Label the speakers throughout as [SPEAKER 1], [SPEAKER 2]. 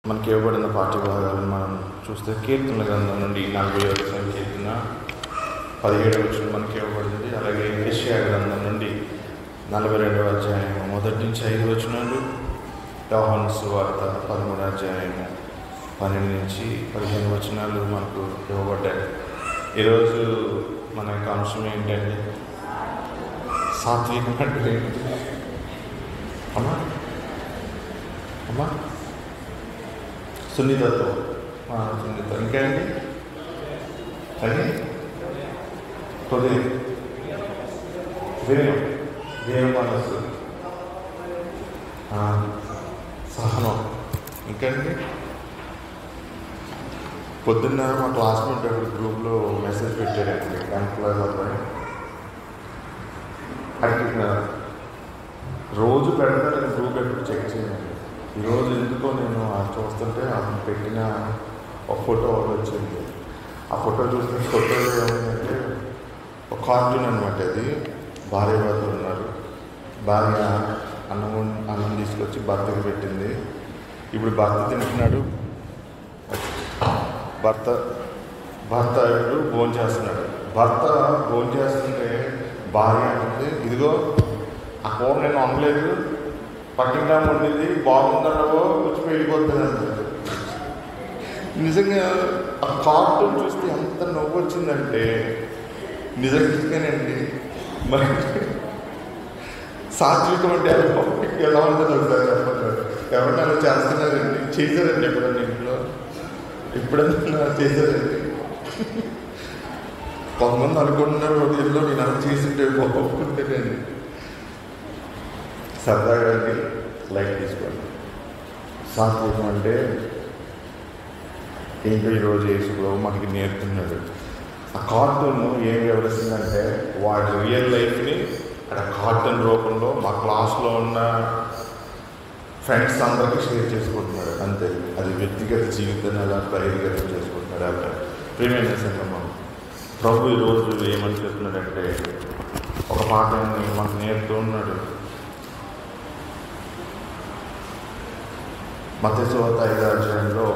[SPEAKER 1] మనకి ఇవ్వబడిన పాఠ్యభాగాలను మనం చూస్తే కీర్తనల గ్రంథం నుండి 40వ కీర్తన 17వ వచనం మనకి ఇవ్వబడింది. అలాగే యెషయా గ్రంథం నుండి 42వ అధ్యాయం 1 నుంచి 5 వచనాలు, యోహాను సువార్త 13వ అధ్యాయం 12 నుంచి 15 వచనాలు మనకు ఇవ్వబడ్డాయి. ఈరోజు మన యొక్క అంశం ఏంటంటే సాత్వికం అంటే ఏంటి? అమ్మా అమ్మా సున్నితత్వం, సున్నితం ఇంకేంటి అని హృదయం, దేవ మనస్సు, సహనం. ఇంకేంటి? పొద్దున్న మా క్లాస్మేట్ అక్కడ గ్రూప్లో మెసేజ్ పెట్టారండి, 10th క్లాస్ అబ్బాయి. అడిగినారు రోజు పెడతాను, గ్రూప్ ఎప్పుడు చెక్ చేయండి. ఈరోజు ఎందుకో నేను చూస్తుంటే అతను పెట్టిన ఒక ఫోటో వచ్చింది. ఆ ఫోటో చూస్తే ఫోటోలో ఏమైందంటే ఒక కార్టూన్ అనమాట. అది భార్య భర్తలు ఉన్నారు. భార్య అన్నం తీసుకొచ్చి భర్తకి పెట్టింది. ఇప్పుడు భర్త తింటున్నాడు, భర్త ఇప్పుడు భోజనం చేస్తున్నాడు. భర్త భోజనం చేస్తుంటే భార్య అంటుంది, ఇదిగో ఆ కూర నేను వండలేదు, పక్కింటా వండింది, బాగుందనవో వచ్చి వెళ్ళిపోతుంది అంటారు. నిజంగా ఆ కార్టూన్ చూస్తే ఎంత నవ్వు వచ్చిందంటే నిజంగానండి. మరి సాత్వికం అంటే ఎలా ఉంటుందో ఒకసారి చెప్పండి. ఎవరన్నా అలా చేస్తున్నారండి? చేశారండి ఎప్పుడన్నా ఇంట్లో? ఎప్పుడన్నా చేశారండి? కొంతమంది అనుకుంటున్నారు రోజుల్లో నేను అలా చేసింటే బాగుంటుందండి. సరదాగా లైక్ తీసుకోండి. సాత్వికం అంటే ఏంటో ఈరోజు యేసులో మనకి నేర్పుతున్నాడు. ఆ కార్టూన్ ఏం వివరిస్తుందంటే వాడి రియల్ లైఫ్ని అక్కడ కార్టూన్ రూపంలో మా క్లాస్లో ఉన్న ఫ్రెండ్స్ అందరికీ షేర్ చేసుకుంటున్నాడు. అంతే, అది వ్యక్తిగత జీవితాన్ని అలా బహిర్గతం చేసుకుంటున్నాడు. అక్కడ ప్రియమైన సంగమం ప్రభు ఈరోజు ఏమని చెప్తున్నాడంటే ఒక పాఠాన్ని మనకు నేర్పుతూ ఉన్నాడు. మత్తయి సువార్త 5వ అధ్యాయంలో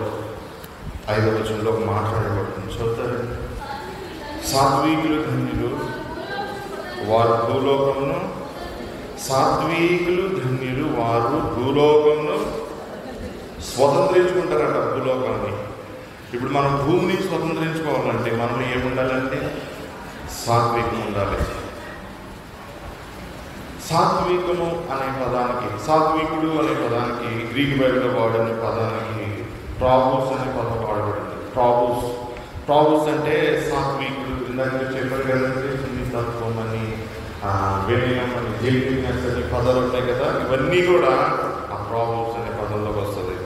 [SPEAKER 1] 5వ వచనంలో మాట్లాడబడుతుంది. చూస్తారు, సాత్వికులు ధన్యులు వారు భూలోకమును, సాత్వికులు ధన్యులు వారు భూలోకమును స్వతంత్రించుకుంటారట. భూలోకాన్ని ఇప్పుడు మనం భూమిని స్వతంత్రించుకోవాలంటే మనలో ఏముండాలంటే సాత్వికం ఉండాలి. సాత్వికము అనే పదానికి, సాత్వికుడు అనే పదానికి గ్రీక్ బైబిల్లో వాడిన పదానికి ప్రాబూస్ అనే పదం వాడబడింది. ప్రాబూస్ అంటే సాత్వికుడు. ఇందాక చెప్పారు కదండి, సున్నితత్వం అని, వినయం అని, జెంటిల్నెస్ అని పదాలు ఉంటాయి కదా. ఇవన్నీ కూడా ఆ ప్రాబూస్ అనే పదంలోకి వస్తుంది.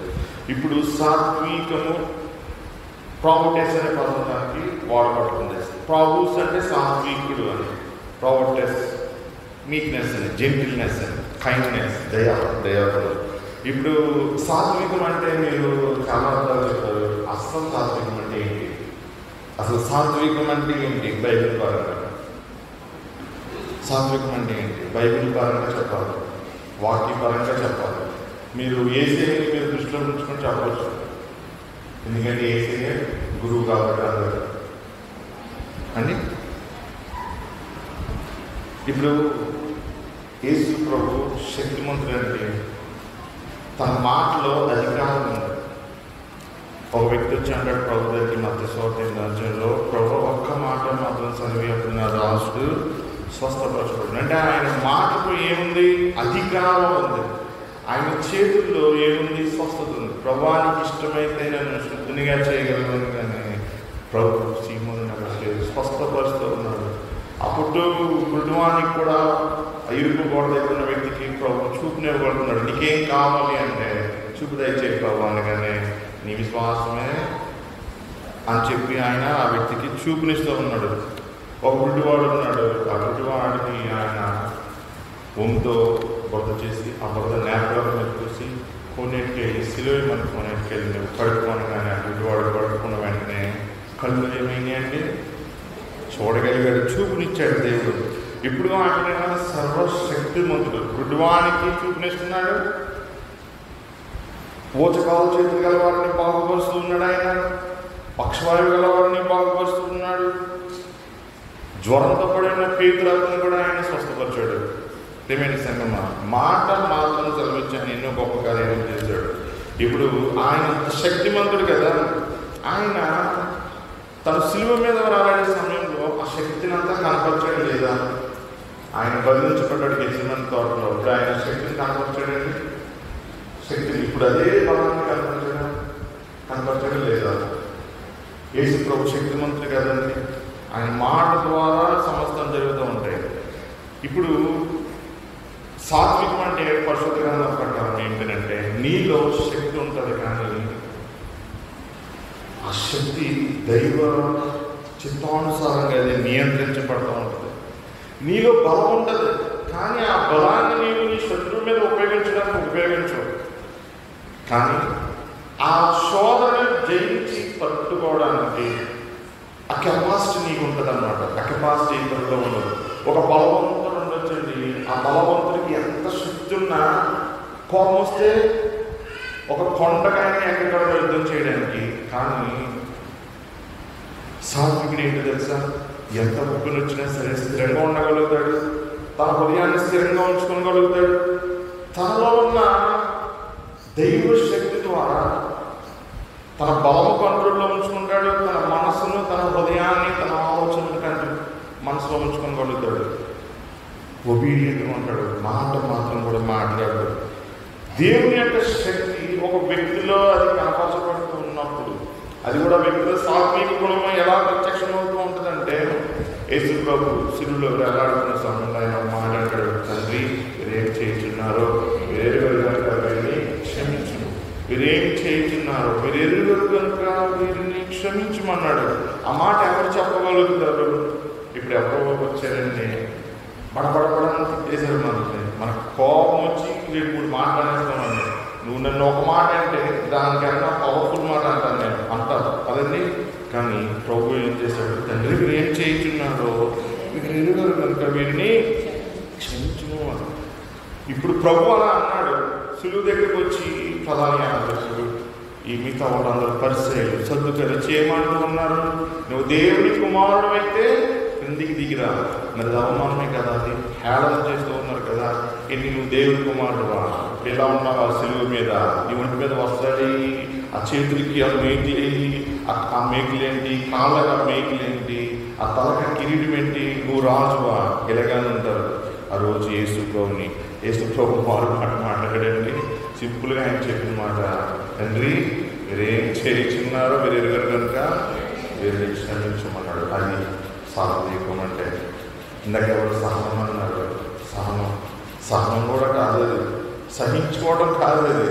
[SPEAKER 1] ఇప్పుడు సాత్వికము ప్రాబోటెస్ అనే పదం దానికి వాడబడుతుంది. ప్రాబూస్ అంటే సాత్వికుడు అని, ప్రాబోటెస్ మీక్నెస్ అని, జెంటిల్నెస్ అని, కైండ్నెస్, దయాగుణం. ఇప్పుడు సాత్వికం అంటే మీరు చాలా అర్థాలు చెప్తారు. అసలు సాత్వికం అంటే ఏంటి? అసలు సాత్వికం అంటే ఏంటి? బైబిల్ పరంగా సాత్వికం అంటే ఏంటి? బైబిల్ పరంగా చెప్పాలి, వాక్యపరంగా చెప్పాలి. మీరు యేసయ్యని మీరు దృష్టిలో ఉంచుకొని చెప్పవచ్చు, ఎందుకంటే యేసయ్య గురువు కాబట్టి అందరూ అండి. ఇప్పుడు యేసు ప్రభు శక్తిమంతుడు అంటే తన మాటలో అధికారం ఉంది. ఒక వ్యక్తి వచ్చి అంటాడు ప్రభు దగ్గరికి, మత్తయి సువార్త 8వ అధ్యాయంలో, ప్రభు ఒక్క మాట మాత్రం చదివి అప్పుడు నా రాజుడు స్వస్థపరచబడి. అంటే ఆయన మాటకు ఏముంది? అధికారం ఉంది. ఆయన చేతుల్లో ఏముంది? స్వస్థత ఉంది. ప్రభువానికి ఇష్టమైతే నన్ను శుద్ధినిగా చేయగలను కానీ ప్రభు సీమోను స్వస్థపరుస్తూ ఉన్నాడు. అప్పుడు మృదువానికి కూడా ఇరుకు గోడ దగ్గర ఉన్న వ్యక్తికి ప్రభు చూపునివ్వబడుతున్నాడు. నీకేం కావాలి అంటే చూపు దయచేయి ప్రభు అనగానే నీ విశ్వాసమే అని చెప్పి ఆయన ఆ వ్యక్తికి చూపునిస్తూ ఉన్నాడు. ఒక గుడ్డివాడు ఉన్నాడు. ఆ గుడ్డివాడికి ఆయన ఒంతో బొద్ద చేసి ఆ బొద్ద నేపథ్యం మీద చూసి కొన్నిటికెళ్ళి సిలువ మనకు కొన్నిటికెళ్ళి నువ్వు కడుక్కోనగానే ఆ గుడ్డివాడు కడుక్కున్న వెంటనే కళ్ళు ఏమైనాయి అంటే చూడగలిగాడు, చూపునిచ్చాడు దేవుడు. ఇప్పుడు ఆయన సర్వశక్తిమంతుడు. గుడ్డివానికి చూపునిస్తున్నాడు, ఊచకాలు చేతులు గలవాడిని పక్షవాయువు గలవాడిని బాగుపరుస్తున్నాడు. జ్వరంతో పడిన పేతురుని కూడా ఆయన స్వస్థపరిచాడు. ప్రియమైన సంగమా, మాట మాత్రం చదివించాను, ఎన్నో గొప్ప కార్యాలు చేశాడు. ఇప్పుడు ఆయన శక్తిమంతుడు కదా, ఆయన తన శిలువ మీద రాలాడే సమయంలో ఆ శక్తిని అంతా కనపరచాడు లేదా? ఆయన బంధించబడ్డాడు గెత్సేమనే తోటలో, ఇప్పుడు ఆయన శక్తిని కనపరచాడండి. శక్తిని ఇప్పుడు అదే బలాన్ని కనపరచడం లేదా? యేసు ప్రభు శక్తిమంతుడు కదండి, ఆయన మాట ద్వారా సమస్తం జరుగుతూ ఉంటాయి. ఇప్పుడు సాత్వికం అంటే పరిశుద్ధ గ్రంథం ప్రకారం ఏంటంటే నీలో శక్తి ఉంటుంది, కానీ ఆ శక్తి దైవ చిత్తానుసారంగా అది నియంత్రించబడుతూ ఉంటుంది. నీలో బలం ఉంటుంది, కానీ ఆ బలాన్ని నీవు నీ శత్రువు మీద ఉపయోగించడానికి ఉపయోగించవు. కానీ ఆ శోధనను జయించి పట్టుకోవడానికి ఆ కెపాసిటీ నీకు ఉంటుంది అన్నమాట. ఆ కెపాసిటీ ఇతరులో ఉండదు. ఒక బలవంతుడు ఉండొచ్చండి, ఆ బలవంతుడికి ఎంత శక్తి ఉన్నా కోపం వస్తే ఒక కొండకాయని ఎక్కడ యుద్ధం చేయడానికి. కానీ సాత్వికుడు ఏంటో తెలుసా? ఎంత ముగ్గురు వచ్చినా సరే స్థిరంగా ఉండగలుగుతాడు, తన హృదయాన్ని స్థిరంగా ఉంచుకోగలుగుతాడు. తనలో ఉన్న దైవ శక్తి ద్వారా తన బలము కంట్రోల్లో ఉంచుకుంటాడు. తన మనస్సును, తన హృదయాన్ని, తన ఆలోచనలు మనసులో ఉంచుకోగలుగుతాడు. ఒబీడియంట్గా ఉంటాడు, మాట మాత్రం కూడా మాట్లాడాడు. దేవుని యొక్క శక్తి ఒక వ్యక్తిలో అది కనపరచబడుతూ ఉన్నప్పుడు అది కూడా వ్యక్తిలో సాత్విక గుణము ఎలా ప్రత్యక్షమవుతూ ఉంటుందంటే, యేసు ప్రభు శిలువలో వేలాడుతున్న సమయంలో ఆయన మాట్లాడాడు, తండ్రి వీరేం చేయుచున్నారో వీరెరుగరు కనుక వీరిని క్షమించు, వీరేం చేయుచున్నారో వీరెరుగరు కనుక వీరిని క్షమించమన్నాడు. ఆ మాట ఎవరు చెప్పగలుగుతారు? ఇప్పుడు ఎవరో వచ్చారండి, బడబడబడని తిట్టేశారు మనకు కోపం వచ్చి ఇప్పుడు మాట్లాడేస్తామండి. నువ్వు నన్ను ఒక మాట అంటే దానికన్నా పవర్ఫుల్ మాట అంటాను నేను అంటాను అదండి. కానీ ప్రభు ఏం చేశాడు? తండ్రి మీరు ఏం చేయించున్నారో మీరు ఎరుగరు కనుక వీరిని క్షమించును అని. ఇప్పుడు ప్రభు అలా అన్నాడు. సులువు దగ్గరికి వచ్చి ప్రధాన యాజకుడు ఈ మిగతా వాళ్ళందరూ పరిచయాలు సర్దుకాయలు చేయమంటూ ఉన్నారు. నువ్వు దేవుని కుమారుడు అయితే క్రిందికి దిగిరా. మరి అవమానమే కదా, అది హేళన చేస్తూ ఉన్నారు కదా. ఎన్ని నువ్వు దేవుని కుమారుడువా, ఎలా ఉన్నావు ఆ సిలువ మీద, నీ ఒంటి మీద వస్తాడి, ఆ చేతులకి ఆ మేకులు, ఆ మేకులేంటి, కాళ్ళకి ఆ మేకులేంటి, ఆ తలకి కిరీటం ఏంటి, నువ్వు రాజువా, ఇలాగానే ఉంటారు. ఆ రోజు యేసు ప్రభు వారు మాట్లాడండి. సింపుల్గా ఆయన చెప్పిన మాట, తండ్రి మీరేం చేయించున్నారో మీరు ఎరుగరు కనుక వీరిని క్షమించమన్నాడు. అది సాత్వికం అంటే. ఇందాక ఎవరు సహనం అన్నారు? సహనం కూడా కాదు అది, సహించుకోవడం కాదు అది.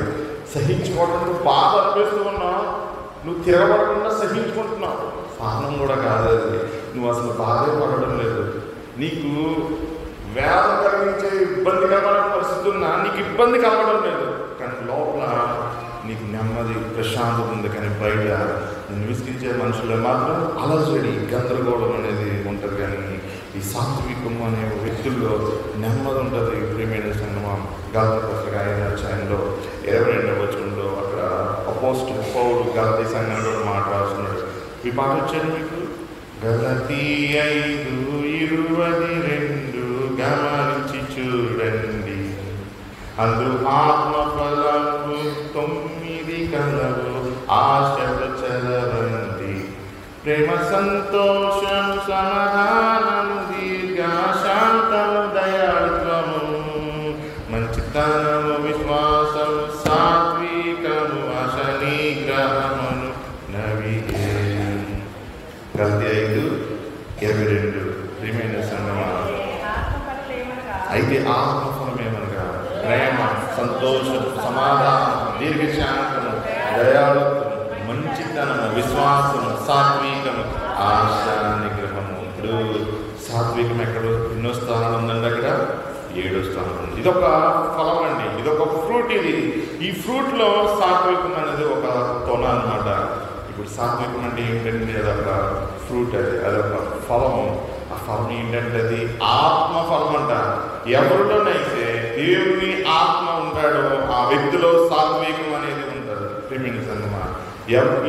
[SPEAKER 1] సహించుకోవడం నువ్వు బాధ అనిపిస్తూ ఉన్నావు, నువ్వు తిరగబడకుండా సహించుకుంటున్నావు. సహనం కూడా కాదు అది. నువ్వు అసలు బాధే పడడం లేదు, నీకు వేదన కలిగించే ఇబ్బందికరమైన పరిస్థితి ఉన్నా నీకు ఇబ్బంది కలగడం లేదు, కానీ లోపల నీకు నెమ్మది ప్రశాంతత ఉంది. కానీ బయట నేను విసిగించే మనుషులు మాత్రం అలజడి గందరగోళం అనేది ఉంటుంది. కానీ ఈ సాత్వికం అనే వ్యక్తుల్లో నెమ్మది ఉంటుంది. ప్రియమైన సంగమం గలతీ పత్రిక 5వ అధ్యాయంలో 22వ వచనంలో అక్కడ అపోస్తలుడు పౌలు గలతీ సంఘంలో మాట్లాడుతున్నాడు. ఈ మాట వచ్చాను మీకు, గలతీ 5:22 గమనించి చూడండి. అందు ఆత్మఫలము 9 కలవు, ఆశలు చదవండి. ప్రేమ, సంతోషం, సమాధానము, దీర్ఘ శాంతము, దయాళుత్వము, మంచితనము, విశ్వాసం, సాత్వికము, ఆశ నిగ్రహమును నవిగేయం. గలతీ 5:22. ప్రియమైన సంగమా, అయితే ఆత్మఫలం ఏమనగా ప్రేమ, సంతోషం, సమాధానం, దీర్ఘశాంతము, దయాళుత్వము, మంచితనము, విశ్వాసము, సాత్వికము, ఆశ నిగ్రహము. ఇప్పుడు సాత్వికం ఎక్కడ ఎన్నో స్థానాలు ఉందండి? అక్కడ 7వ స్థానం ఉంది. ఇదొక ఫలం అండి, ఇదొక ఫ్రూట్. ఈ ఫ్రూట్లో సాత్వికం అనేది ఒక తొన అన్నమాట. ఇప్పుడు సాత్వికం అంటే ఏంటంటే అదొక ఫ్రూట్, అదొక ఫలము. ఆ ఫలం ఏంటంటే అది ఆత్మఫలం అంట. ఎవరిలోనైతే దేవుని ఆత్మ ఉంటాడో ఆ వ్యక్తిలో సాత్వికం అనేది ఉంటుంది. ప్రియమైన సంగమా,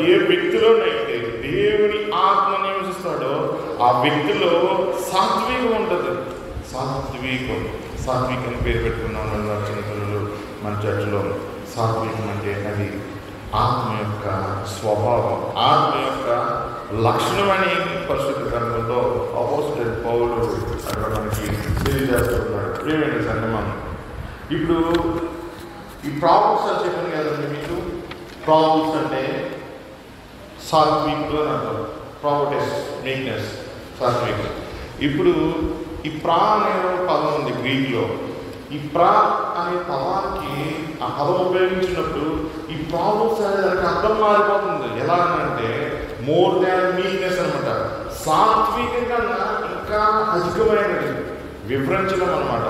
[SPEAKER 1] ఏ వ్యక్తిలోనైతే దేవుని ఆత్మ నివసిస్తాడో ఆ వ్యక్తిలో సాత్వికం ఉంటుంది. సాత్వికం పేరు పెట్టుకున్నాం చిన్నపిల్లలు మన చర్చలో. సాత్వికం అంటే అది ఆత్మ యొక్క స్వభావం, ఆత్మ యొక్క లక్షణం అని పరిశుద్ధ గ్రంథంలో అపోస్తలుడైన పౌలు అక్కడ మనకి తెలియజేస్తున్నాడు. ప్రియమైన సంగమం, ఇప్పుడు ఈ ప్రాబ్లమ్స్ అని చెప్పాను కదండి మీకు. ప్రాబ్లమ్స్ అంటే సాత్వికులు అని అంటారు. ప్రాబోటెస్, మీక్నెస్, సాత్వికులు. ఇప్పుడు ఈ ప్రా అనే పదం ఉంది గ్రీక్లో. ఈ ప్రా అనే పదానికి ఆ పదం ఉపయోగించినప్పుడు ఈ ప్రాబ్లమ్స్ అనేది దానికి అర్థం మారిపోతుంది. ఎలా అంటే మోర్ దాన్ మీక్నెస్ అనమాట. సాత్వికం కన్నా ఇంకా అధికమైనది వివరించడం అనమాట.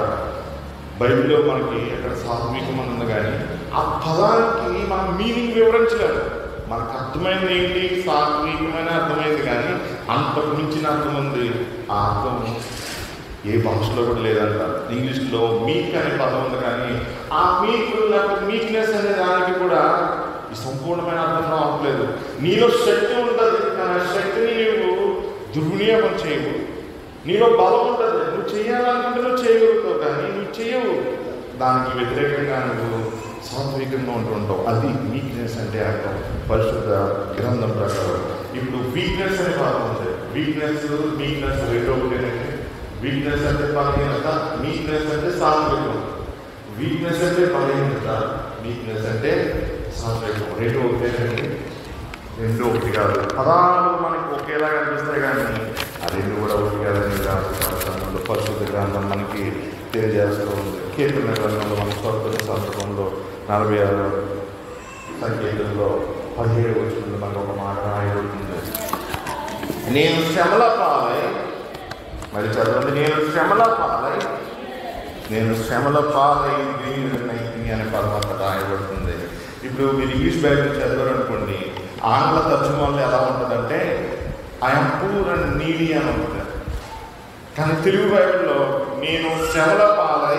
[SPEAKER 1] బైబిల్లో మనకి అక్కడ సాత్వికం అని ఉంది, కానీ ఆ పదానికి మనం మీనింగ్ వివరించలేము. మనకు అర్థమైంది ఏంటి? సాత్వికమైన అర్థమైంది, కానీ అంతకు మించిన అర్థం ఉంది. ఆ అర్థం ఏ భాషలో కూడా లేదంట. ఇంగ్లీష్లో మీక్ అనే పదం ఉంది, కానీ ఆ మీక్నెస్ అనే దానికి కూడా ఈ సంపూర్ణమైన అర్థం రావట్లేదు. నీలో శక్తి ఉంటుంది, కానీ ఆ శక్తిని నీవు దుర్వినియోగం చేయవు. నీలో బలం ఉంటుంది, నువ్వు చేయాలనుకుంటే నువ్వు చేయగలుగుతావు, కానీ నువ్వు చేయవు. దానికి వ్యతిరేకంగా నువ్వు సాత్వికంగా ఉంటుంటావు. అది వీక్నెస్ అంటే అర్థం పరిశుద్ధ గ్రంథం ప్రకారం. ఇప్పుడు వీక్నెస్ అనే పదం ఉంది. వీక్నెస్ రెండో ఒకటేనండి. వీక్నెస్ అంటే బలహీనత, వీక్నెస్ అంటే సాత్వికం. వీక్నెస్ అంటే బలహీనత, వీక్నెస్ అంటే సాత్వికం. రెండో ఒకటేనండి. రెండో ఒకటి కాదు. పదాలు మనకి ఒకేలాగా అనిపిస్తాయి, కానీ ఆ రెండు కూడా ఒకటి కాదని గ్రంథంలో పరిశుద్ధ గ్రంథం మనకి తెలియజేస్తూ ఉంది. కీర్తన గ్రంథంలో మన స్వతంత్ర సందర్భంలో 46 సంఖ్యలో 17 వచ్చినప్పుడు మనకు ఒక మాట రాయబడుతుంది. నేను శ్రమల పాలై, మరి చదవండి, నేను శ్రమల పాలై దీనిని అనే పదం రాయబడుతుంది. ఇప్పుడు మీరు ఇంగ్లీష్ బైబిల్ చదవాలనుకోండి, ఆంగ్ల తర్జుమాలో ఎలా ఉంటుందంటే ఐఎమ్ పూర్ అండ్ నీడీ అని ఉంటుంది. కానీ తెలుగు బైబిల్లో నేను శ్రమల పాలై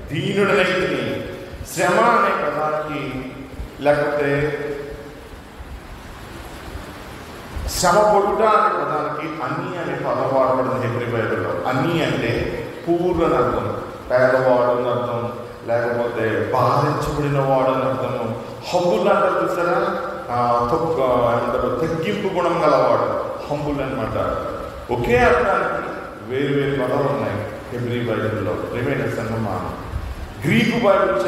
[SPEAKER 1] దీనుడనైతిని. శ్రమ అనే పదానికి, లేకపోతే శ్రమ పడుట అనే పదానికి అన్ని అనే పదం వాడబడింది హెబ్రీ బైబిల్లో. అన్ని అంటే పూర్ అని అర్థం, పేదవాడు అని అర్థం, లేకపోతే బాధించబడిన వాడు అని అర్థము. హంబుల్ అంటారు చూసారా, ఏమంటారు, తగ్గింపు గుణం గలవాడు, హంబుల్ అనమాట. ఒకే అర్థానికి వేరు పదాలు ఉన్నాయి హెబ్రీ బైబిల్లో. ప్రియమైన సంగమా, గ్రీకు బైబిల్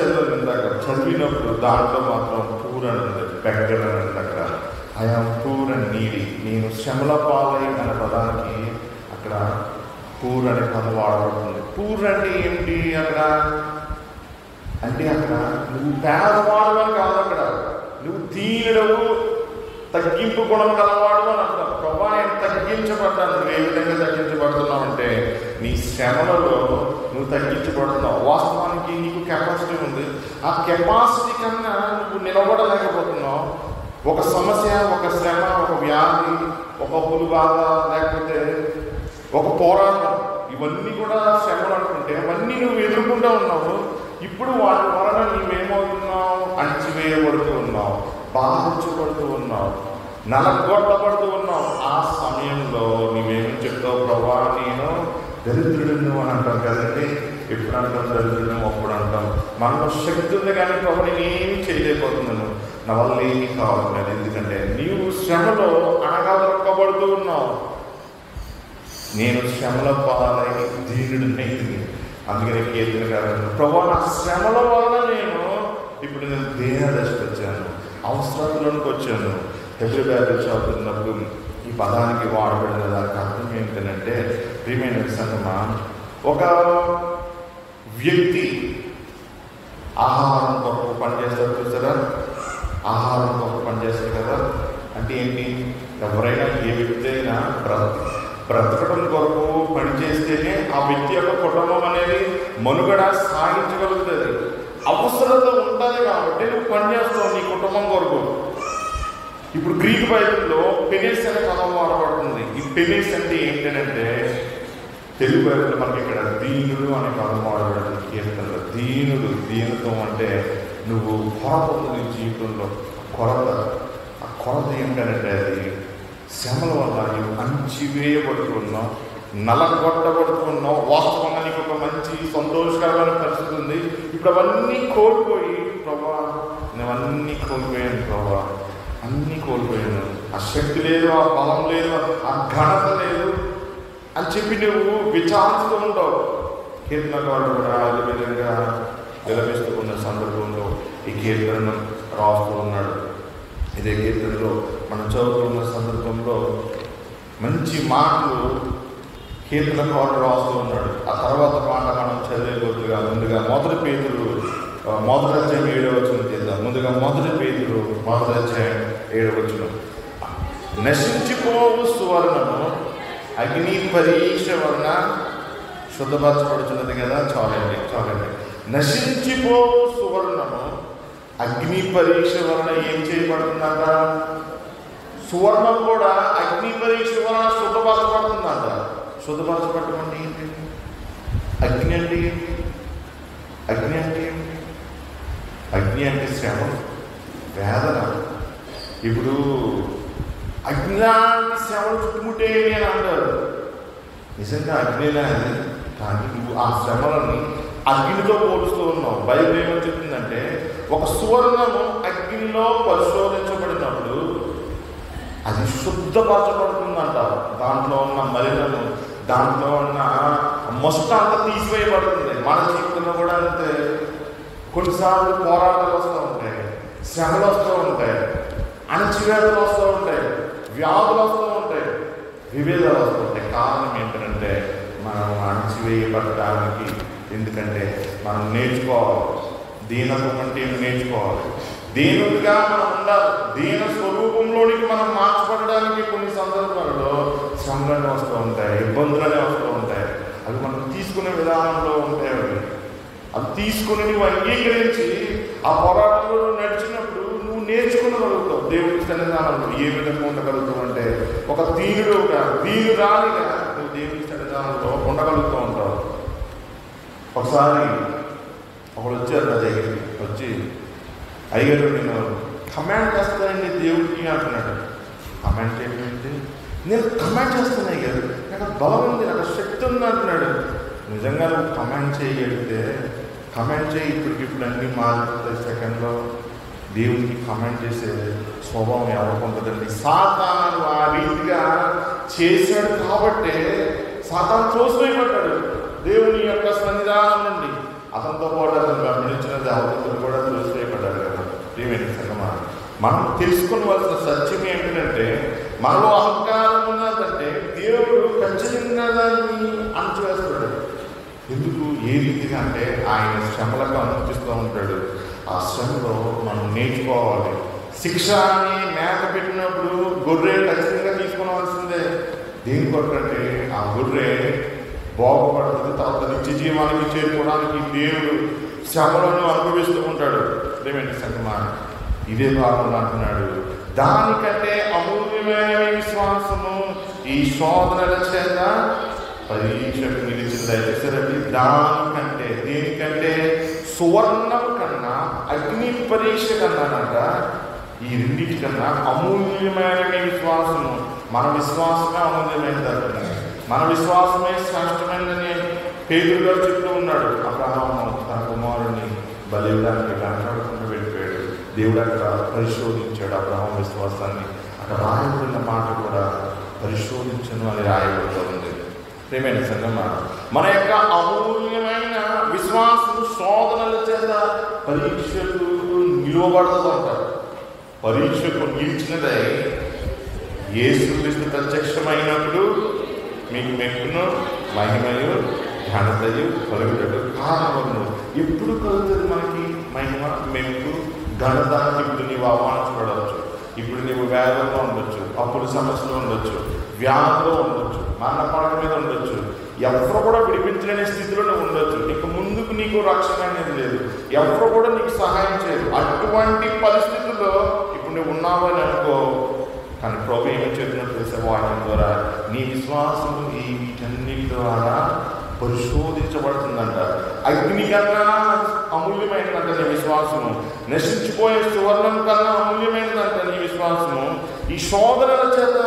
[SPEAKER 1] చదివినప్పుడు దాంట్లో మాత్రం పూర్ అని ఉంది, బెగ్గర్ అని ఉంది. అక్కడ ఐఆమ్ పూర్ అండ్ నీడీ. నేను శ్రమల పాలై అనే పదానికి అక్కడ పూర్ అనే పదం వాడబడుతుంది. పూర్ అంటే ఏంటి అక్కడ అంటే, అక్కడ నువ్వు పేదవాడు అని కాదు, అక్కడ నువ్వు దీనుడవు, తగ్గింపు గుణం గలవాడు అని అంటావు. ప్రభా నేను తగ్గించబడ్డాను. నువ్వు ఏ విధంగా తగ్గించబడుతున్నావు అంటే నీ శ్రమలలో నువ్వు తగ్గించబడుతున్నావు. వాస్తవానికి నీకు కెపాసిటీ ఉంది, ఆ కెపాసిటీ కన్నా నువ్వు నిలబడలేకపోతున్నావు. ఒక సమస్య, ఒక శ్రమ, ఒక వ్యాధి, ఒక పులిబాధ, లేకపోతే ఒక పోరాటం, ఇవన్నీ కూడా శ్రమలు అనుకుంటే అవన్నీ నువ్వు ఎదుర్కొంటూ ఉన్నావు. ఇప్పుడు వాటి వలన నీవేమవుతున్నావు? అణచివేయబడుతూ ఉన్నావు, బాధించబడుతూ ఉన్నావు, నలగొట్టబడుతూ ఉన్నావు. ఆ సమయంలో నీవేమని చెప్తావు? ప్రభా నేను దరిద్రుడును అని అంటాం కదండి. ఎప్పుడు అంటాం దరిద్రుడు? అప్పుడు అంటాం. మనలో శక్తి ఉంది, కానీ ప్రభు నేనేమి చేయలేకపోతున్నాను, నా వల్ల ఏమీ కావాలి. ఎందుకంటే నీవు శ్రమలో అనగాదొక్కబడుతూ ఉన్నావు. నేను శ్రమల పాలై దీనుడినైతిని. అందుకని కీర్తన గారు, ప్రభా నా శ్రమల వల్ల ఇప్పుడు నేను దేహ దశకు వచ్చాను, అవసరాలలోనికి వచ్చాను. హెబ్రీ బైబిల్ చదువుతున్నప్పుడు ఈ పదానికి వాడబడిన దానికి అర్థం ఏంటంటే, ప్రియమైన సంగమా, ఒక వ్యక్తి ఆహారం కొరకు పనిచేస్తారు చూసారా, ఆహారం కొరకు పనిచేస్తారు కదా. అంటే ఏంటి? ఎవరైనా ఏ వ్యక్తి అయినా బ్రతకడం కొరకు పనిచేస్తేనే ఆ వ్యక్తి యొక్క కుటుంబం అనేది మనుగడ సాగించగలుగుతుంది. అవసరత ఉంటుంది కాబట్టి నువ్వు పనిచేస్తావు నీ కుటుంబం కొరకు. ఇప్పుడు గ్రీక్ బైబిల్లో పెనిస్ అనే పదం వాడబడుతుంది. ఈ పెనిస్ అంటే ఏంటంటే, తెలుగు బైబిల్లో మనకి ఇక్కడ దీనుడు అనే పదం వాడబడుతుంది. కీర్తనలో దీనుడు, దీనత్వం అంటే నువ్వు కొరత ఉంది నీ జీవితంలో, కొరత. ఏంటంటే అది శ్రమల వల్ల నీవు అణచివేయబడుతున్నావు, నలగొట్టబడుతున్నావు. వాస్తవంగా నీకు ఒక మంచి సంతోషకరమైన పరిస్థితి ఉంది, ఇప్పుడు అవన్నీ కోల్పోయి ప్రభా నేను అన్నీ కోల్పోయాను ప్రభా, అన్నీ కోల్పోయాను, ఆ శక్తి లేదు, ఆ బలం లేదు, ఆ ఘనత లేదు అని చెప్పి నువ్వు విచారిస్తూ ఉంటావు. కీర్తనకారుడు కూడా అదే విధంగా విలపిస్తూ ఉన్న సందర్భంలో ఈ కీర్తనను రాస్తూ ఉన్నాడు. ఇదే కీర్తనలో మనం చదువుతున్న సందర్భంలో మంచి మాటలు కీర్తనకారుడు రాస్తూ ఉన్నాడు. ఆ తర్వాత మాట మనం చదివేకొద్దుగా ముందుగా మొదటి పేతురు 7వ చేద్దాం. ముందుగా మొదటి పేతురు 7వ. నశించిపోవు సువర్ణము అగ్ని పరీక్ష వలన శుద్ధపరచబడుతున్నది కదా. చాలండి. నశించిపోవు సువర్ణము అగ్ని పరీక్ష వలన ఏం చేయబడుతుందంట? సువర్ణం కూడా అగ్ని పరీక్ష వలన శుద్ధపరచబడుతుందంట. శుద్ధపరచబడటం అంటే ఏంటి? అగ్ని అంటే ఏంటి? అగ్ని అంటే శ్రమ, వేదన. ఇప్పుడు అగ్నిలాంటి శ్రమలు చుట్టుముట్టే అని అంటారు. నిజంగా అగ్నిలా, కానీ నువ్వు ఆ శ్రమలని అగ్నితో పోలుస్తూ ఉన్నావు. బైబిల్ ఏమని చెప్తుందంటే ఒక సువర్ణము అగ్నిలో పరిశోధించబడినప్పుడు అది శుద్ధపరచబడుతుందంట. దాంట్లో ఉన్న మలినము, దాంట్లో ఉన్న మొస్ట అంతా తీసివేయబడుతుంది. మన జీవితంలో కూడా అంతే. కొన్నిసార్లు పోరాటాలు వస్తూ ఉంటాయి, శ్రమలు వస్తూ ఉంటాయి, అణచివేతలు వస్తూ ఉంటాయి, వ్యాధులు వస్తూ ఉంటాయి, విభేదాలు వస్తూ ఉంటాయి. కారణం ఏంటంటే మనం అణచివేయబడటానికి, ఎందుకంటే మనం నేర్చుకోవాలి, దీనత్వం అంటే నేర్చుకోవాలి, దీనుడిగా మనం ఉండాలి. దీన స్వరూపంలోనికి మనం మార్చబడడానికి కొన్ని సందర్భాలలో శ్రమలనే వస్తూ ఉంటాయి, ఇబ్బందులనే వస్తూ ఉంటాయి. అవి మనం తీసుకునే విధానంలో ఉంటాయి. అవి తీసుకుని నువ్వు అంగీకరించి ఆ పోరాటంలో నడిచినప్పుడు నువ్వు నేర్చుకునగలుగుతావు. దేవుడి సన్నిధానంలో ఏ విధంగా ఉండగలుగుతావు అంటే ఒక దీనురాలిగా నువ్వు దేవుడి సన్నిధానంలో ఉండగలుగుతూ ఉంటావు. ఒకసారి ఒకడు వచ్చారు నా దగ్గరికి, వచ్చి అయ్యారు నేను కమాండ్ చేస్తానండి దేవుడికి అంటున్నాడు. కమాండ్ ఏంటి? నేను కమాండ్ చేస్తాను అయ్యారు, నాకు బలం ఉంది, నాకు శక్తి ఉంది అంటున్నాడు. నిజంగా నువ్వు కమాండ్ చేయగలిగితే కమాండ్ చేయి, ఇప్పటికిప్పుడు అన్నీ మారిపోతాయి సెకండ్లో. దేవుడికి కమాండ్ చేసే స్వభావం ఎవరికి ఉంటుందండి? సాతాను ఆ రీతిగా చేశాడు కాబట్టే సాతాను తోసివేయబడ్డాడు దేవుని యొక్క సన్నిధానం నుండి. అతనితో పాటు అతను గమనించిన దేవతలు కూడా తోసివేయబడ్డాడు కదా. ఏమైంది సంగమా? మనం తెలుసుకోవలసిన సత్యం ఏంటంటే మనలో అహంకారం ఉన్నదంటే దేవుడు ఖచ్చితంగా దాన్ని అణచివేస్తాడు. ఎందుకు? ఏ రీతిగా అంటే ఆయన శ్రమలకు అనుమతిస్తూ ఉంటాడు. ఆ శ్రమలో మనం నేర్చుకోవాలి. శిక్ష అని మేత పెట్టినప్పుడు గొర్రె ఖచ్చితంగా తీసుకోవాల్సిందే. దేని కొరకంటే ఆ గొర్రె బాగుపడుతుంది, తర్వాత నిత్య జీవానికి చేరుకోవడానికి దేవుడు శ్రమలను అనుభవిస్తూ ఉంటాడు. ఏమేంటి సంగమా? ఇదే భాగంలో అంటున్నాడు, దానికంటే అమూల్యమైన విశ్వాసము ఈ శోధనల చేత పరీక్షకు నిలిచింది. దయచేసారండి. దానికంటే, దేనికంటే? సువర్ణం కన్నా, అగ్ని పరీక్ష కన్నానంట, ఈ రెండింటికన్నా అమూల్యమైన విశ్వాసము. మన విశ్వాసమే అమూల్యమైనది అంటున్నాడు. మన విశ్వాసమే శ్రేష్టమైనదని పేతురు గారు చెప్తూ ఉన్నాడు. అబ్రహాము తన కుమారుని బలివ్వడానికి వెంటాడకుండా వెళ్ళిపోయాడు. దేవుడు అక్కడ పరిశోధించాడు అబ్రహాం విశ్వాసాన్ని. అక్కడ రాయబడిన మాట కూడా పరిశోధించను అని రాయబడుతూ ఉంది. ప్రియమైన సంగమా, మన యొక్క అమూల్యమైన విశ్వాసం శోధనల చేత పరీక్షకు నిలువబడుతూ ఉంటారు. పరీక్షకు నిలిచినదై యేసుక్రీస్తు ప్రత్యక్షమైనప్పుడు మీకు మెప్పును, మహిమయు, ఘనతయు కలుగుటకు కారణమును. ఎప్పుడు కలుగుతుంది మనకి మహిమ, మెప్పు, ఘనత? ఇప్పుడు నీవు అవమానించబడవచ్చు, ఇప్పుడు నీవు వేదంలో ఉండొచ్చు, అప్పుడు సమస్యలో ఉండొచ్చు, వ్యాధిలో ఉండొచ్చు, మరణ పడక మీద ఉండొచ్చు, ఎవరు కూడా విడిపించలేని స్థితిలో నువ్వు ఉండొచ్చు. నీకు ముందుకు నీకు రక్షణ అనేది లేదు, ఎవరు కూడా నీకు సహాయం చేయరు. అటువంటి పరిస్థితుల్లో ఇప్పుడు నువ్వు ఉన్నావని అనుకో. కానీ ప్రభు ఏమి చెప్పినట్టు తెలిసే వాక్యం ద్వారా నీ విశ్వాసం ఈ వీటన్నిటి ద్వారా పరిశోధించబడుతుందంట. అగ్ని కన్నా అమూల్యమైనదంట నీ విశ్వాసము. నశించిపోయే సువర్ణం కన్నా అమూల్యమైనదంట నీ విశ్వాసము. ఈ ఈ శోధనల చేత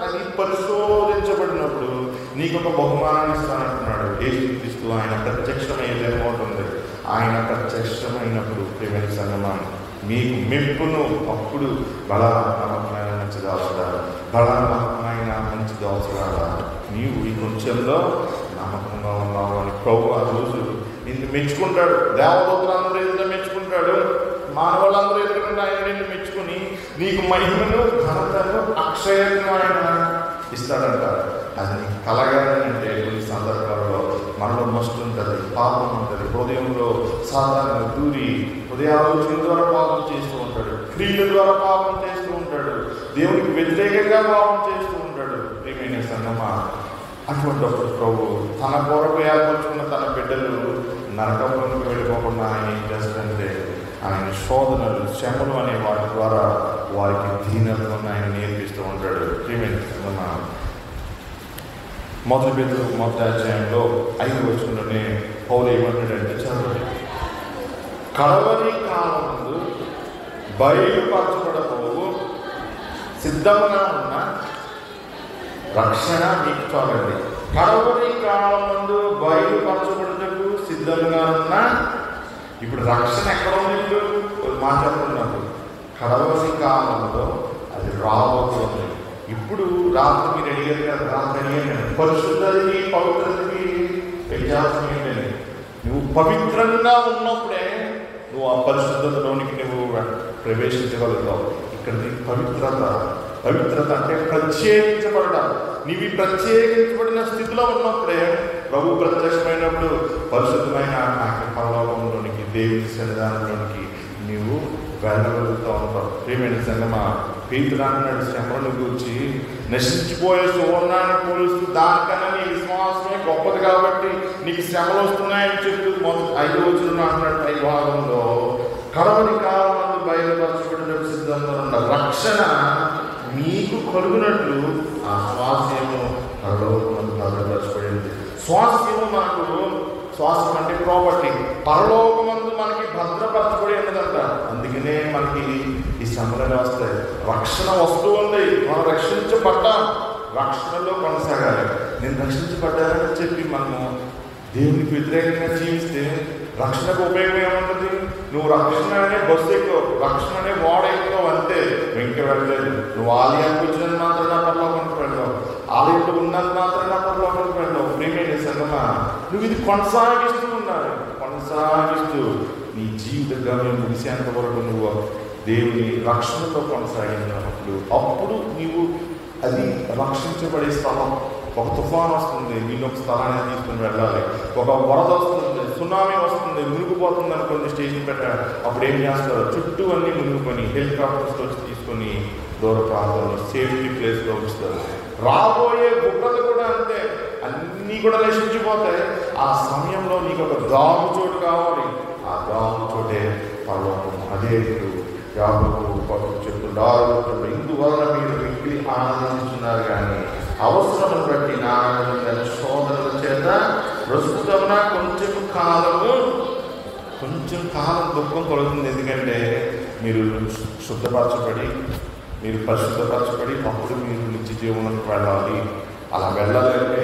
[SPEAKER 1] అది పరిశోధించబడినప్పుడు నీకు ఒక బహుమానాన్ని ఇస్తానంటున్నాడు యేసుక్రీస్తు. ఆయన ప్రత్యక్షమయ్యేదేమో ఉంటుంది. ఆయన ప్రత్యక్షమైనప్పుడు ప్రియమైన సంగమా మీకు మెప్పును అప్పుడు బల నమ్మకమైన మంచి దాసుడారా, బల నమ్మకమైన మంచి దాసుడారా, నీవు ఈ కొంచెంలో నమ్మకంగా ఉన్నావు అని ప్రభు ఆ రోజు నిన్ను మెచ్చుకుంటాడు. దేవదూతలందరూ ఎదుట మెచ్చుకుంటాడు, మానవులందరూ ఎదురుకుండా ఆయన నిన్ను మెచ్చుకుని నీకు మహిమను ఘనతను అక్షయంగా ఆయన ఇస్తాడంట. అది నీకు కలగాలి అంటే కొన్ని సందర్భాల్లో మనలో మస్తు ఉంటుంది, పాపం ఉంటుంది, హృదయంలో సాధారణ దూరి హృదయాలోచన ద్వారా పాపం చేస్తూ ఉంటాడు, క్రియల ద్వారా పాపం చేస్తూ ఉంటాడు, దేవునికి వ్యతిరేకంగా పాపం చేస్తూ ఉంటాడు. ప్రియమైన సంగమా అటువంటిప్పుడు ప్రభు తన కొరకు ఏర్పరచుకున్న తన బిడ్డలు నరకంలోకి వెళ్ళిపోకుండా ఆయన ఏం చేస్తాడంటే ఆయన శోధనలు శ్రమలు అనే వాటి ద్వారా వారికి దీనత్వం ఆయన నేర్పిస్తూ ఉంటాడు. ప్రియమైన సంగమా మొదటి అధ్యాయంలో 5వ వచనంలోనే పౌలు ఏమంటాడంటే చదవండి. కడవరి కాలమందు బయలుపరచబడబోవు సిద్ధంగా ఉన్న రక్షణ మీకు చూడండి. కడవరి కాలమందు బయలుపరచబడుటకు సిద్ధంగా ఉన్న, ఇప్పుడు రక్షణ ఎక్కడ ఉంది? ఇప్పుడు మాట్లాడుతున్నప్పుడు కడవరి కాలంలో అది రాబోతుంది. ఇప్పుడు రాత్రి మీరు అడిగారు కదా, రాత్రి అడిగాను పరిశుద్ధతకి పవిత్రతకి వ్యత్యాసం ఏంటని. నువ్వు పవిత్రంగా ఉన్నప్పుడే నువ్వు ఆ పరిశుద్ధతలోనికి నువ్వు ప్రవేశించగలుగుతావు. ఇక్కడ నీకు పవిత్రత అంటే ప్రత్యేకించబడడం. నీవి ప్రత్యేకించబడిన స్థితిలో ఉన్నప్పుడే ప్రభు ప్రత్యక్షమైనప్పుడు పరిశుద్ధమైన పరలోకంలోనికి దేవుని సన్నిధానంలోనికి నీవు వెళ్ళగలుగుతూ ఉంటావు. ప్రియమైన సంగమా పేతురు అన్నాడు శ్రమలను గురించి నశించిపోయే సువర్ణాన్ని పోలుస్తూ దానికన్నా నీ విశ్వాసమే గొప్పది కాబట్టి నీకు శ్రమలు వస్తున్నాయని చెప్తూ 5వ వచనం అంటున్నాడు. 5వ భాగంలో కడవరి కాలమందు బయలుపరచబడినట్టు సిద్ధంగా ఉన్న రక్షణ మీకు కలుగునట్లు ఆ స్వాస్యము పరలోకమందు భద్రపరచబడింది. స్వాస్థ్యం అంటే ప్రాపర్టీ పరలోకమందు మనకి భద్రపరచబడి ఉన్నదంట. అందుకనే మనకి ఈ శ్రమలు వస్తాయి. రక్షణ వస్తువు ఉంది, మనం రక్షించబడ్డాం, రక్షణలో కొనసాగాలి. నేను రక్షించబడ్డానని చెప్పి మనము దేవునికి వ్యతిరేకంగా జీవిస్తే రక్షణకు ఉపయోగం ఏముంటుంది? నువ్వు రక్షణ అనే బస్సు ఎక్కువ, రక్షణ అనే వాడ ఎక్కువ అంతే, వెంక వెళ్ళలేదు. నువ్వు ఆలయానికి వచ్చినంత మాత్రం నా పరలోకానికి వెళ్ళావు, ఆలయంలో ఉన్నంత మాత్రం నా పరలోకానికి వెళ్ళావు. ప్రియమైన సంగమా నువ్వు ఇది కొనసాగిస్తూ ఉన్నావు. కొనసాగిస్తూ నీ జీవిత గమ్యం ముగిసేంత వరకు నువ్వు దేవుని రక్షణలో కొనసాగినప్పుడు అప్పుడు నీవు అది రక్షించబడే స్థలం. ఒక తుఫాన్ వస్తుంది, వీళ్ళు ఒక స్థలాన్ని తీసుకుని వెళ్ళాలి. ఒక వరద వస్తుంది, సునామీ వస్తుంది, మునిగిపోతుంది అనుకోండి, స్టేషన్ పెట్టారు. అప్పుడు ఏం చేస్తారు? చుట్టూ అన్నీ మునిగిపోయి హెలికాప్టర్స్ వచ్చి తీసుకొని దూర ప్రాంతంలో సేఫ్టీ ప్లేస్లో ఉంచుతారు. రాబోయే గుబ్బలు కూడా అంతే, అన్నీ కూడా నశించిపోతాయి. ఆ సమయంలో నీకు ఒక దాగు చోటు కావాలి. ఆ దాగు చోటే పరలోకం. అదే యాభకు చెప్తున్నారు, ఇందువల్ల మీరు మిగిలి ఆనందించున్నారు కానీ అవసరమును బట్టి నా శోధనల చేత ప్రస్తుతమున కొంచెం కాలం దుఃఖం కలుగుతుంది. ఎందుకంటే మీరు శుద్ధపరచబడి, మీరు పరిశుద్ధపరచబడి అప్పుడు మీరు నిత్య జీవనానికి వెళ్ళాలి. అలా వెళ్ళాలంటే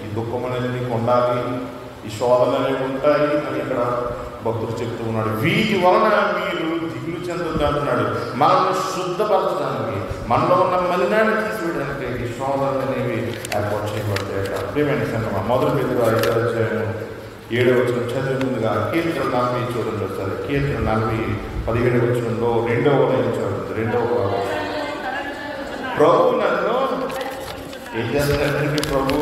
[SPEAKER 1] ఈ దుఃఖం అనేది మీకు ఉండాలి, ఈ శోధనలు అనేవి ఉంటాయి అని ఇక్కడ భక్తుడు చెప్తూ ఉన్నాడు. వీటి వలన మీరు దిగులు చెందొద్దు అంటున్నాడు. మనల్ని శుద్ధపరచడానికి, మనలో ఉన్న మలినాన్ని తీసివేయడానికి ఈ శోధనలు అనేవి ఏర్పాటు చేయబడతాయి. ప్రియమైన సంగమా మొదటి పేతురు 5వ అధ్యాయం 7వ వచనం చదివే ముందుగా కీర్తన 40 చూడండి ఒకసారి. కీర్తన 40 17వ వచనంలో 2వ లైన్ చూడండి. 2వ భాగం. ప్రభు నన్ను ఏం చేస్తున్నాడంటే ప్రభు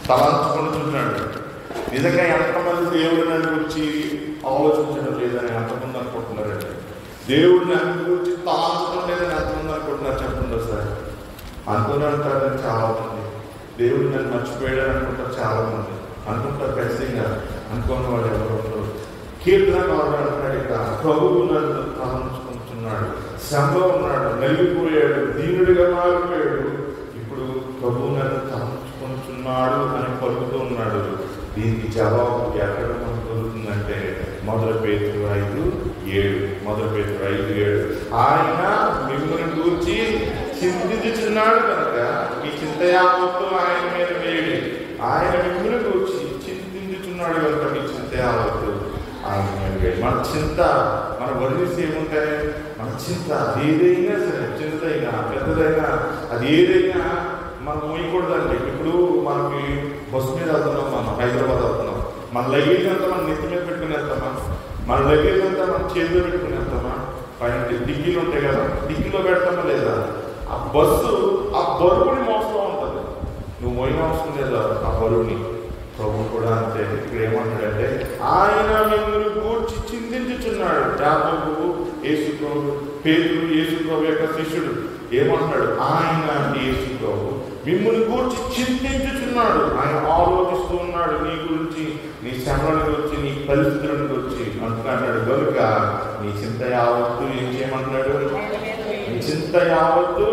[SPEAKER 1] తలంచుకుంటున్నాడు. నిజంగా ఎంతమంది దేవుడు నన్ను గురించి ఆలోచించడం లేదని ఎంతమంది అనుకుంటున్నారండి? దేవుడు నన్ను గురించి తలంచడం లేదని ఎంతమంది అనుకుంటున్నారు చెప్పండి సార్. అనుకున్నాడు చాలా మంది. దేవుడు నన్ను మర్చిపోయాడని అనుకుంటారు చాలా మంది. అనుకుంటారు ఖచ్చితంగా, అనుకున్న వాళ్ళు ఎవరు ఉంటారు. కీర్తనకారుడు అంటున్నాడు ఇక్కడ, ప్రభువు నన్ను తలంచుకుంటున్నాడు, శ్రమలో ఉన్నాడు, నలిగిపోయాడు, దీనుడిగా మారిపోయాడు, ఇప్పుడు ప్రభువు నన్ను తలంచుకుంటున్నాడు అని పలుకుతూ ఉన్నాడు. దీనికి జవాబు ఎక్కడ మనకు దొరుకుతుందంటే మొదటి పేతురు 5:7. మొదటి పేతురు 5:7 ఆయన మిమ్మల్ని గురించి చింతించుచున్నాడు కనుక మీ చింత యావత్తు ఆయన మీద వేడి. ఆయన మిమ్మల్ని గూర్చి చింతించుచున్నాడు కనుక మీ చింత యావత్తు ఆయన మీద వేడి. మన చింత, మన వదిలేసి ఏముంటాయి, మన చింత అది ఏదైనా సరే, చిన్నదైనా పెద్దదైనా, అది ఏదైనా మనం మోయకూడదండి. ఇప్పుడు మనకి బస్సు మీద వెళ్తున్నాం, మనం హైదరాబాద్ వెళ్తున్నాం, మన లగేజ్ అంతా మనం నెత్తి మీద పెట్టుకుని వెళ్తామా, మన లగేజ్ అంతా మనం చేతిలో పెట్టుకుని వెళ్తామా, పైన డిగ్గీలు ఉంటాయి కదా, డిగ్గీలో పెడతామా లేదా? ఆ బస్సు ఆ బరువుని మోస్తూ ఉంటుంది, నువ్వు మోయిన అవసరం లేదా ఆ బరువుని. ప్రభు కూడా అంతే. ఇక్కడ ఏమంటాడంటే ఆయన మిమ్మల్ని గూర్చి చింతించుచున్నాడు. యాకోబు యేసు ప్రభు, పేతురు యేసు ప్రభు యొక్క శిష్యుడు ఏమంటున్నాడు? ఆయన యేసు ప్రభు మిమ్మల్ని గూర్చి చింతించుచున్నాడు. ఆయన ఆలోచిస్తూ ఉన్నాడు నీ గురించి, నీ శ్రమల గురించి, నీ పరిస్థితుల గురించి అంటున్నాడు. కనుక నీ చింత యావత్తు ఏం చేయమంటున్నాడు? నీ చింత యావత్తు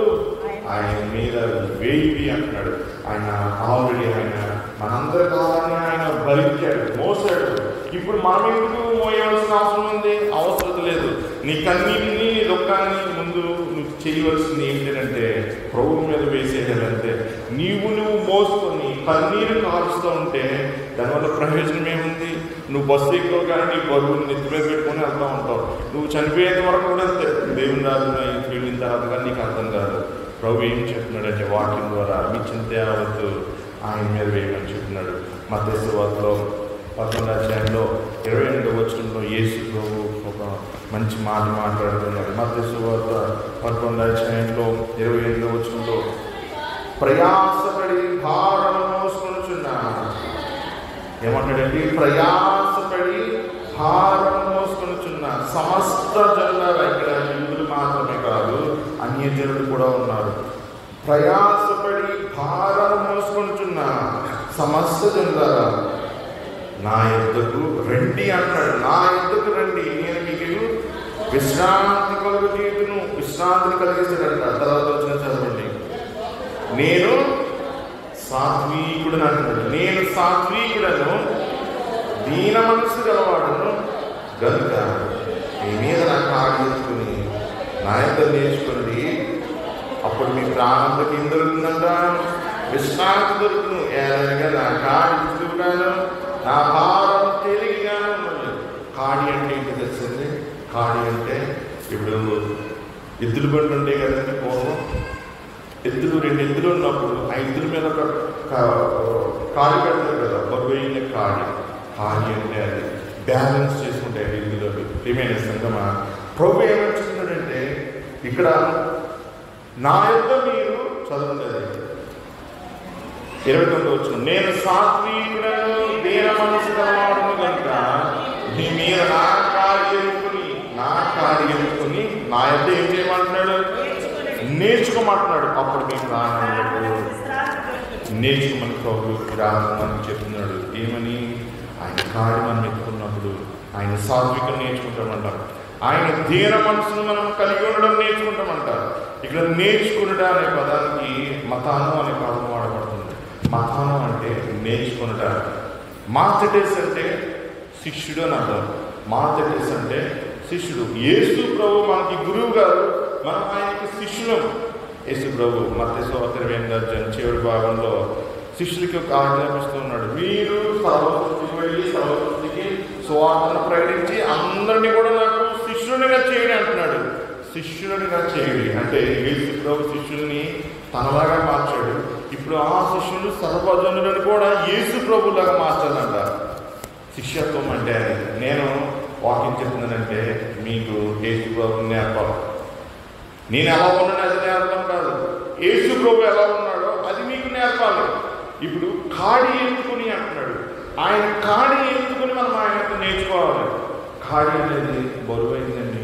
[SPEAKER 1] ఆయన మీద వేయి అంటున్నాడు. ఆయన ఆల్రెడీ ఆయన మనందరి కావాలని ఆయన భరించాడు, మోసాడు. ఇప్పుడు మనం ఎందుకు మోయవలసిన అవసరం ఉంది? అవసరం లేదు. నీ కన్నీటిని, దుఃఖాన్ని ముందు నువ్వు చేయవలసింది ఏంటంటే ప్రభు మీద వేసేయాలంటే. నువ్వు మోసుకొని కన్నీరు కాల్చుతూ ఉంటే దానివల్ల ప్రయోజనం ఏముంది? నువ్వు బస్సు ఎక్కువ కానీ నీ బరువుని నెత్తి మీద పెట్టుకొని వెళ్తూ ఉంటావు. నువ్వు చనిపోయేంత వరకు కూడా అంతే. దేవుని రాజున వెళ్ళిన తర్వాత కానీ నీకు అర్థం కాదు. ప్రభు ఏం చెప్తున్నాడంటే వాక్యం ద్వారా మీ చింత యావత్తు ఆయన మీద వేయమని చెప్తున్నాడు. మత్తయి సువార్తలో 11వ అధ్యాయంలో 28వ వచనంలో యేసు ప్రభు ఒక మంచి మాట మాట్లాడుతున్నాడు. మత్తయి సువార్త 11వ అధ్యాయంలో 28వ వచనంలో ప్రయాసపడి భారం మోసుకొనుచున్నా, ఏమంటాడండి? ప్రయాసపడి భారం మోసుకొనుచున్న సమస్త జనులారా, ఇక్కడ యూదులు మాత్రమే కాదు అన్యజనులు కూడా ఉన్నారు. ప్రయాసపడి భారం మోసుకొనుచున్న సమస్త జనులారా నా యొద్దకు రండి అంటాడు. నా యొద్దకు రండి, నేను మీకు విశ్రాంతి కలుగుతీతును. విశ్రాంతిని కలిగిస్తాడంట. తర్వాత వచ్చిన చదవండి. నేను సాత్వికుడను అంటాడు. నేను సాత్వికుడను, దీన మనసు గలవాడును గనుక మీ మీద నా కాడి తెచ్చుకుని నా యొక్క నేర్చుకుని అప్పుడు మీ ప్రాణంలోకి ఏం దొరుకుతుందంట? విశ్రాంతి దొరుకును. ఏదైనా నా కాడి తీసుకుంటాను, నా భారం తేలికగానే ఉన్నది. కాడి అంటే ఏంటి తెలిసింది? కాడి అంటే ఇప్పుడు ఎద్దుల బండి ఉండే కదండి పూర్వం. ఎద్దులు 2 ఎద్దులు ఉన్నప్పుడు ఆ ఎద్దుల మీద ఒక కాడి పెడతారు కదా, బరువైన కాడి. కాడి అంటే అది బ్యాలెన్స్ చేసుకుంటాయి ఎద్దులోకి. ఏమైనా సంగమా ప్రభు ఏమని చెప్తున్నాడంటే ఇక్కడ నా యొక్క మీరు చదవండి 29వ వచనం. నేను సాత్వికుడను, దీన మనసు గలవాడును కనుక నీ మీద నా కాడి ఎత్తుకుని నా యొక్క ఏం చేయమంటున్నాడు? నేర్చుకోమంటున్నాడు. అప్పుడు మీ ప్రాణాలకు నేర్చుకోమని ప్రభు మనకి చెప్తున్నాడు. ఏమని? ఆయన కాడి మనం ఎత్తుకున్నప్పుడు ఆయన సాత్వికం నేర్చుకుంటామంటారు. ఆయన దీన మనసును మనం కలిగి ఉండడం నేర్చుకుంటామంటారు. ఇక్కడ నేర్చుకునుట అనే పదానికి మతాను అనే పదం వాడబడుతుంది. మతాను అంటే నేర్చుకునుట. మాస్టర్స్ అంటే శిష్యుడు అని అంటారు. మాస్టర్స్ అంటే శిష్యుడు. యేసు ప్రభు మనకి గురువు గారు, మనం ఆయనకి శిష్యులం. యేసు ప్రభు మత్తయి సువార్త 28వ అధ్యాయం చివరి భాగంలో శిష్యులకి ఒక ఆజ్ఞాపిస్తూ ఉన్నాడు. మీరు సర్వసృష్టికి వెళ్ళి సర్వసృష్టికి సువార్తను ప్రకటించి అందరినీ కూడా నాకు శిష్యునిగా చేయండి అంటున్నాడు. శిష్యునిగా చేయండి అంటే యేసు ప్రభు శిష్యుల్ని తనలాగా మార్చాడు. ఇప్పుడు ఆ శిష్యులు సర్వజనులను కూడా యేసు ప్రభులాగా మార్చాలంట. శిష్యత్వం అంటే నేను వాక్యం చెప్తున్నానంటే మీకు యేసు ప్రభు నేర్పాలి. నేను ఎలా ఉన్నానో అది నేర్పడం కాదు, యేసు ప్రభు ఎలా ఉన్నాడో అది మీకు నేర్పాలి. ఇప్పుడు కాడి ఎత్తుకుని అంటున్నాడు. ఆయన కాడి ఎత్తుకుని మనం ఆయనకు నేర్చుకోవాలి. కాడి అనేది బరువైందండి.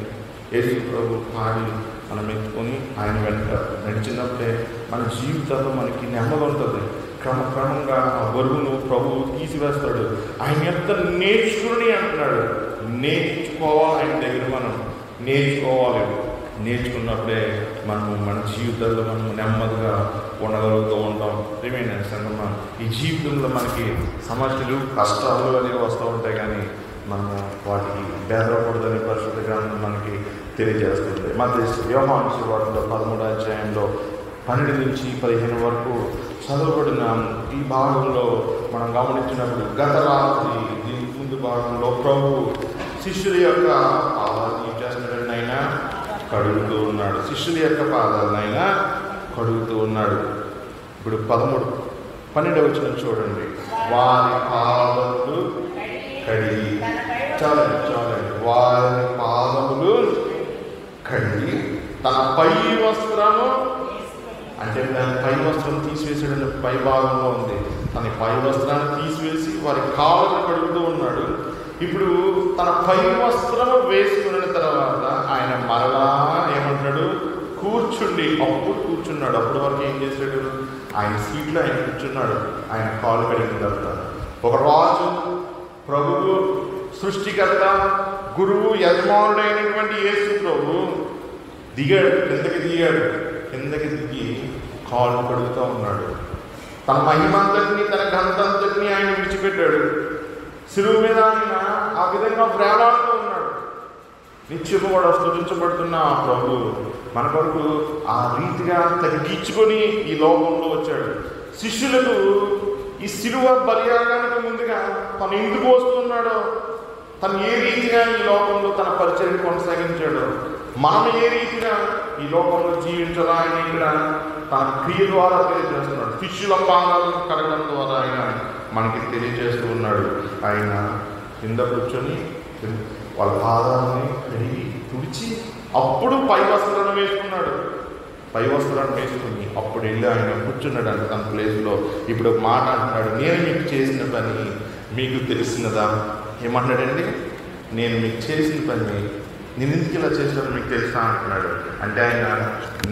[SPEAKER 1] యేసు ప్రభు కాడి మనం ఎత్తుకొని ఆయన వెంట నడిచినప్పుడే మన జీవితంలో మనకి నెమ్మది ఉంటుంది. క్రమక్రమంగా ఆ బరువును ప్రభువు తీసివేస్తాడు. ఆయన ఎంత నేర్చుకుని అంటున్నాడు. నేర్చుకోవాలి ఆయన దగ్గర, మనం నేర్చుకోవాలి. నేర్చుకున్నప్పుడే మనము మన జీవితంలో మనం నెమ్మదిగా ఉండగలుగుతూ ఉంటాం. ఏమైనా సంగమా ఈ జీవితంలో మనకి సమస్యలు కష్టాలు అనేవి వస్తూ ఉంటాయి, కానీ మనము వాటికి బెదరకూడదని పరిశుద్ధ గ్రంథం మనకి తెలియజేస్తుంది. మత్తయి యోహాను సువార్తలో 13వ అధ్యాయంలో 12 నుంచి 15 వరకు చదవబడిన ఈ భాగంలో మనం గమనించినప్పుడు గత రాత్రి దీని ముందు భాగంలో ప్రభు శిష్యుల యొక్క పాదాలను ఏం చేస్తున్నాడైనా కడుగుతూ ఉన్నాడు. శిష్యుల యొక్క పాదాలనైనా కడుగుతూ ఉన్నాడు. ఇప్పుడు 12వ వచనం చూడండి. వారి పాదములు కడిగి, చాలండి, వారి పాదములు కడిగి తన పై వస్త్రము, అంటే దాని పై వస్త్రం తీసివేసాడని పై భాగంలో ఉంది. తన పై వస్త్రాన్ని తీసివేసి వారి కాళ్ళను కడుగుతూ ఉన్నాడు. ఇప్పుడు తన పై వస్త్రము వేసుకున్న తర్వాత ఆయన మరలా ఏమంటాడు, కూర్చుండి, అప్పుడు కూర్చున్నాడు. అప్పటి వరకు ఏం చేశాడు, ఆయన సీట్లో ఆయన కూర్చున్నాడు. ఆయన కాలు కడిగిన తర్వాత ఒక రాజు, ప్రభువు, సృష్టికర్త, గురువు, యజమానుడైనటువంటి యేసు ప్రభు దిగాడు, కిందకి దిగి కాలు కడుగుతూ ఉన్నాడు. తన మహిమంతటిని, తన ఘనతంతటిని ఆయన విడిచిపెట్టాడు. శిలువ మీద ఆయన ఆ విధంగా వేలాడుతూ ఉన్నాడు. నిత్యము కూడా స్తుతించబడుతున్న ఆ ప్రభు మన కొరకు ఆ రీతిగా తగ్గించుకొని ఈ లోకంలో వచ్చాడు. శిష్యులకు ఈ శిలువ బలియాగానికి ముందుగా తను ఎందుకు వస్తున్నాడో, తను ఏ రీతిగా ఈ లోకంలో తన పరిచయం కొనసాగించాడో, మనం ఏ రీతిగా ఈ లోకంలో జీవించాలో ఆయన ఇక్కడ తన క్రియ ద్వారా తెలియజేస్తున్నాడు. శిష్యుల పాదాలను కడగడం ద్వారా ఆయన మనకి తెలియజేస్తూ ఉన్నాడు. ఆయన కింద కూర్చొని వాళ్ళ పాదాలని కడిగి తుడిచి అప్పుడు పై వస్త్రాన్ని వేసుకున్నాడు. పై వస్త్రాన్ని వేసుకుని అప్పుడు వెళ్ళి ఆయన కూర్చున్నాడు అంటే తన ప్లేస్లో. ఇప్పుడు ఒక మాట అంటున్నాడు, నేను మీకు చేసిన పని మీకు తెలిసినదా? ఏమన్నాడండి, నేను మీకు చేసిన పని నేను ఎందుకు ఇలా చేసినాను మీకు తెలుసా అంటున్నాడు. అంటే ఆయన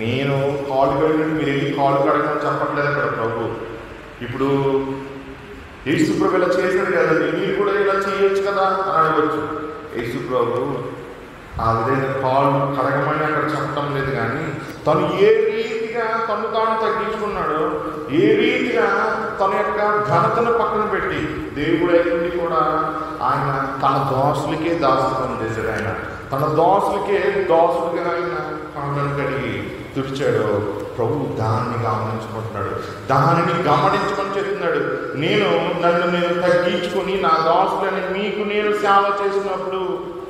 [SPEAKER 1] నేను కాలు కడిగినట్టు మీరు వెళ్ళి కాలు కడగమని చెప్పట్లేదు అక్కడ ప్రభు. ఇప్పుడు యేసు ప్రభు ఇలా చేశాడు కదా, మీరు కూడా ఇలా చేయొచ్చు కదా అని అడగవచ్చు. యేసు ప్రభు ఆ విధంగా కాలు కడగమని అక్కడ చెప్పడం లేదు, కానీ తను ఏ రీతిగా తను తాను తగ్గించుకున్నాడో, ఏ రీతిగా తన యొక్క ఘనతను పక్కన పెట్టి దేవుడు అయింది కూడా ఆయన తన దోసులకే దాసత్వం చేశాడు. ఆయన తన దోసులుగా ఆయన కాళ్ళను కడిగి తుడిచాడు. ప్రభు దాన్ని గమనించుకుంటున్నాడు, దానిని గమనించుకొని చెప్తున్నాడు, నన్ను తగ్గించుకొని నా దాసులని మీకు నేను సేవ చేసినప్పుడు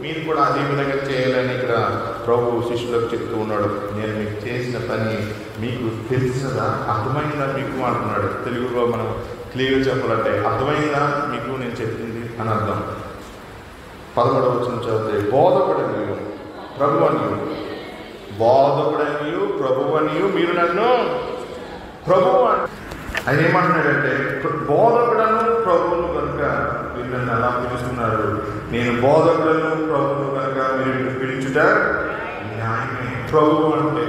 [SPEAKER 1] మీరు కూడా అదే విధంగా చేయాలని ఇక్కడ ప్రభు శిష్యులకు చెప్తూ ఉన్నాడు. నేను మీకు చేసిన పని మీకు తెలిసినదా, అర్థమైందా మీకు అంటున్నాడు. తెలుగులో మనం క్లియర్గా చెప్పాలంటే అర్థమైందా మీకు నేను చెప్పింది అని అర్థం. 11వ వచనం చదివితే బోధకుడనియు ప్రభువనియు మీరు నన్ను ప్రభువు ఆయన ఏమంటున్నాడంటే, బోధకుడను ప్రభువును కనుక మీరు నన్ను ఎలా పిలుస్తున్నారు, నేను బోధకుడను ప్రభువును కనుక మీరు పిలుచుట న్యాయమే. ప్రభువు అంటే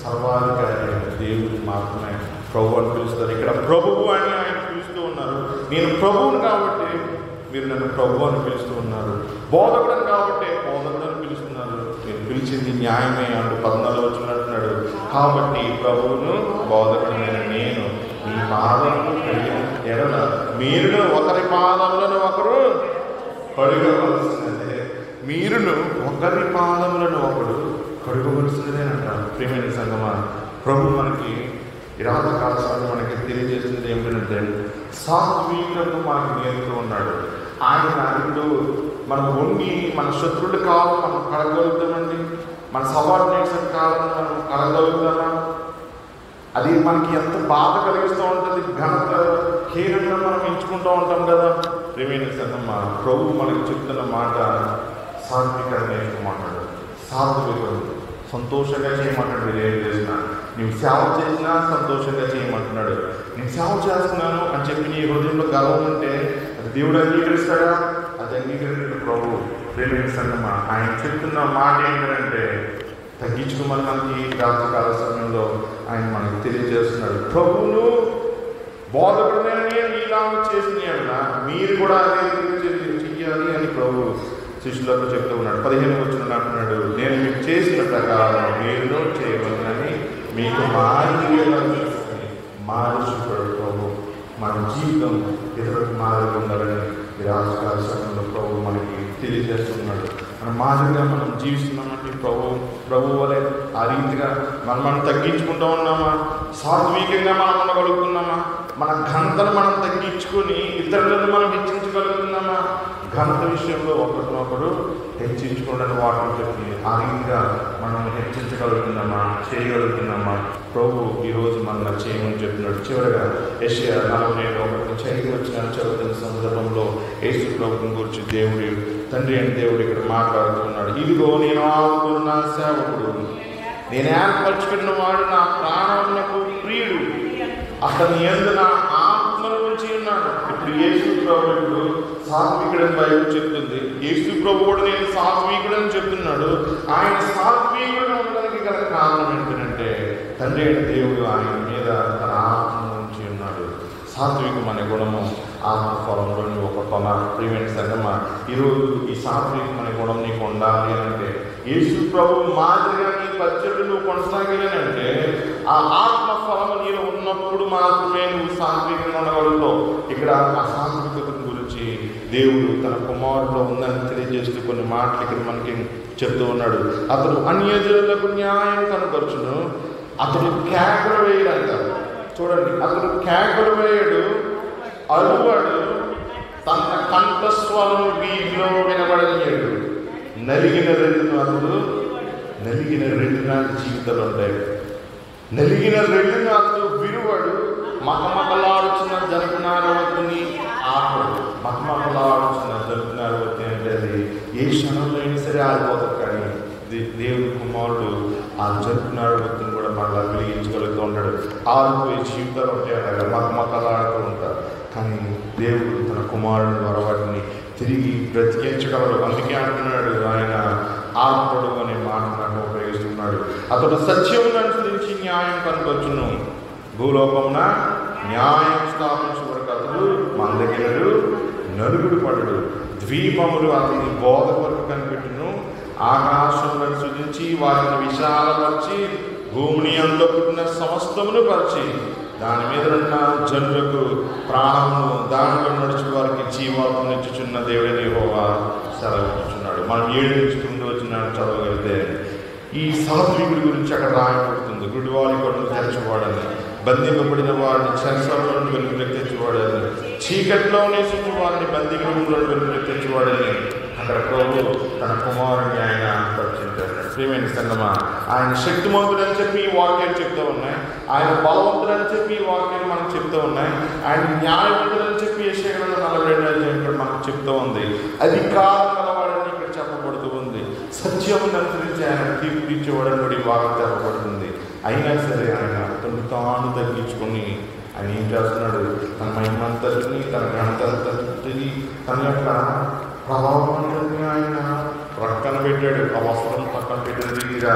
[SPEAKER 1] సర్వాధికారి దేవుడు మాత్రమే ప్రభు అని పిలుస్తారు. ఇక్కడ ప్రభువు అని ఆయన పిలుస్తూ ఉన్నారు. నేను ప్రభువును కాబట్టి మీరు నన్ను ప్రభు అని పిలుస్తూ ఉన్నారు. బోధకుడని కాబట్టి బోధకుడు అని పిలుస్తున్నారు. మీరు పిలిచింది న్యాయమే అంటూ 14 వచ్చినట్టున్నాడు. కాబట్టి ప్రభువును బోధకుడైన నేను మీ పాదములను కడిగిన ఎడల మీరును ఒకరి పాదములను ఒకరు కడుగవలసినదే. మీరును ఒకరి పాదములను ఒకడు కడుగవలసినదేనంటారు. ప్రియమైన సంగమా, ప్రభు మనకి ఇరాతకాల సమయం మనకి తెలియజేస్తున్నది ఏమిటంటే సాత్వికతను మనకు నేర్పుతూ ఉన్నాడు. ఆయన ఇప్పుడు మనం వంగి మన శత్రువుల కాలం మనం కడగలుగుతామండి, మన సబార్డినేట్స్ కాలం మనం కడగలుగుతామా? అది మనకి ఎంత బాధ కలిగిస్తూ ఉంటుంది. ఘనత హీనంగా మనం ఎంచుకుంటూ ఉంటాం కదా. ప్రియమైన సంగమా, ప్రభు మనకి చెప్తున్న మాట సాత్వికంగా నేర్చుకోమంటాడు. సాత్వికం సంతోషంగా చేయమంటాడు. మీరు ఏం చేసినా, నీవు సేవ చేసినా సంతోషంగా చేయమంటున్నాడు. నేను సేవ చేస్తున్నాను అని చెప్పి నీ హృదయంలో గర్వం ఉంటే అది దేవుడు అంగీకరిస్తాడా? అది అంగీకరించాడు ప్రభు. ప్రియమైన సంగమా, ఆయన చెప్తున్న మాట ఏంటంటే తగ్గించుకోమని మనకి రాత్రికాల సమయంలో ఆయన మనకు తెలియజేస్తున్నాడు. ప్రభువును బోధకుడనే నేను ఇలా చేసిన మీరు కూడా అదే చెయ్యాలి అని ప్రభు శిష్యులకు చెప్తూ ఉన్నాడు. 15వ వచనంలో అంటున్నాడు, నేను మీకు చేసిన ప్రకారం మీరు చేయవలనని మీకు మారుచుతాడు ప్రభు. మన జీవితం ఇతరులకు మాదిరి ఉండాలని ఈ రాజకాల సమయంలో ప్రభు మనకి తెలియజేస్తున్నాడు. మన మాదిరిగా మనం జీవిస్తున్నామంటే ప్రభు వలె ఆ రీతిగా మనం తగ్గించుకుంటూ ఉన్నామా? సాత్వికంగా మనం ఉండగలుగుతున్నామా? మన ఘనతను మనం తగ్గించుకొని ఇతరులను మనం హెచ్చించగలుగుతున్నామా? ఘనత విషయంలో ఒకరినొకరు హెచ్చించుకోవడానికి వాటిని చెప్పి ఆ రీతిగా మనం హెచ్చించగలుగుతున్నామా, చేయగలుగుతున్నామా? ప్రభు ఈరోజు మన చేయమని చెప్తున్నాడు. చివరిగా యెషయా 41 వచ్చిన చదువుతున్న సందర్భంలో యేసు ప్రభువుని గురించి దేవుడు తండ్రి అని దేవుడు ఇక్కడ మాట్లాడుతున్నాడు. ఇదిగో నేను ఆవుకున్న సేవకుడు, నేను ఏర్పరచుకున్న వాడు, నా ప్రాణమునకు ప్రియుడు, అతని యందు నా ఆత్మను ఉంచి ఉన్నాడు. ఇప్పుడు యేసు ప్రభువుడు సాత్వికుడని బైబిల్ చెప్తుంది. యేసు ప్రభువుడు నేను సాత్వికుడని చెప్తున్నాడు. ఆయన సాత్వికుడు ఉండడానికి గల కారణం ఏంటంటే తండ్రి అయిన దేవుడు ఆయన మీద తన ఆత్మను ఉంచి ఉన్నాడు. సాత్వికం అనే గుణము ఆత్మఫలంలోని ఒక కొన. ప్రియమైన సంగమా, ఈరోజు ఈ సాత్వికం అనే గుణం నీకు ఉండాలి అంటే, యేసు ప్రభు మాదిరిగా నీ పరిచర్యలు నువ్వు కొనసాగాలంటే ఆ ఆత్మఫలము నీలో ఉన్నప్పుడు మాత్రమే నువ్వు సాత్వికంగా ఉండగలుగుతావు. ఇక్కడ ఆ సాత్వికత గురించి దేవుడు తన కుమారులో ఉందని తెలియజేస్తూ కొన్ని మాటలు ఇక్కడ మనకి చెప్తూ ఉన్నాడు. అతడు అన్యజనులకు న్యాయం కనపరచును, అతడు కేకలు వేయడంట. చూడండి, అతడు కేకలు వేయడు, అరువాడు, తన కంఠస్వరం వీధిలో వినబడలేడు. నలిగిన రెండు నాటి జీవితాలు ఉంటాయి. నలిగిన రెండు నాట్లు విరువాడు, మకమకలాడుచున్న జనపనారవతిని ఆపడు. మకమకలాడుచున్న జనపనారవతి అంటే అది ఏ క్షణంలో అయినా సరే ఆగిపోతుంది. కానీ దేవుడి కుమారుడు ఆ జనపనారవతిని కూడా మళ్ళీ వెలిగించగలుగుతూ ఉంటాడు. ఆరిపోయే జీవితాలు ఉంటాయి, అలాగే మకమకలాడుతూ ఉంటారు. కానీ దేవుడు తన కుమారుడు ద్వారా వాటిని తిరిగి బ్రతికించగలడు. అందుకే అంటున్నాడు ఆయన ఆత్ముడు అనే మాట నాకు ఉపయోగిస్తున్నాడు. అతడు సత్యమును అనుసరించి న్యాయం కనపరచును, భూలోకమున న్యాయం స్థాపించు వరకు అతడు మందగినడు, నలుగుడు పడడు. ద్వీపములు అతని బోధ వరకు కనిపెట్టును, ఆకాశములను సృజించి వాటిని విశాలపరిచి భూమిని అందులో పుట్టిన సమస్తమును పరిచి దాని మీద ఉన్న జనులకు ప్రాణమును, దానిలో నడుచు వారికి జీవాత్మను ఇచ్చుచున్న దేవుడని యెహోవా సెలవిస్తున్నాడు. మనం 7 నుంచి 9 వచ్చిన చదవగలిగితే ఈ సాత్వికుడి గురించి అక్కడ రాయబడుతుంది. గుడివారి కొడుకు తెరచువాడని, బంధింపబడిన వారిని చెరసాలలో నుండి వెలుగులోకి తెచ్చువాడని, చీకట్లో నివసించు వారిని బందీగృహంలో వెలుగులోకి తెచ్చువాడని అక్కడ ప్రభు తన కుమారుని ఆయన పరిచయించాడు. ప్రియమైన సంగమా, ఆయన శక్తిమంతుడని చెప్పి ఈ వాక్యాలు చెప్తూ ఉన్నాయి. ఆయన బలవంతుడని చెప్పి ఈ వాక్యాలు మనకు చెప్తూ ఉన్నాయి. ఆయన న్యాయవంతుడని చెప్పి యెషయా 42 మనకు చెప్తూ ఉంది. అధికారం గలవాడని ఇక్కడ చెప్పబడుతూ ఉంది. సత్యమును అనుసరించి ఆయన తీర్పు ఇచ్చేవాడని కూడా ఈ వాక్యం చెప్పబడుతుంది. అయినా సరే ఆయన తను తాను తగ్గించుకొని ఆయన ఏం చేస్తున్నాడు? తన మహిమంతటిని, తన ఘనతంతటిని, తన యొక్క ప్రభావాన్ని ఆయన ప్రక్కన పెట్టాడు. ఆ వస్త్రం పక్కన పెట్టిన రీతిగా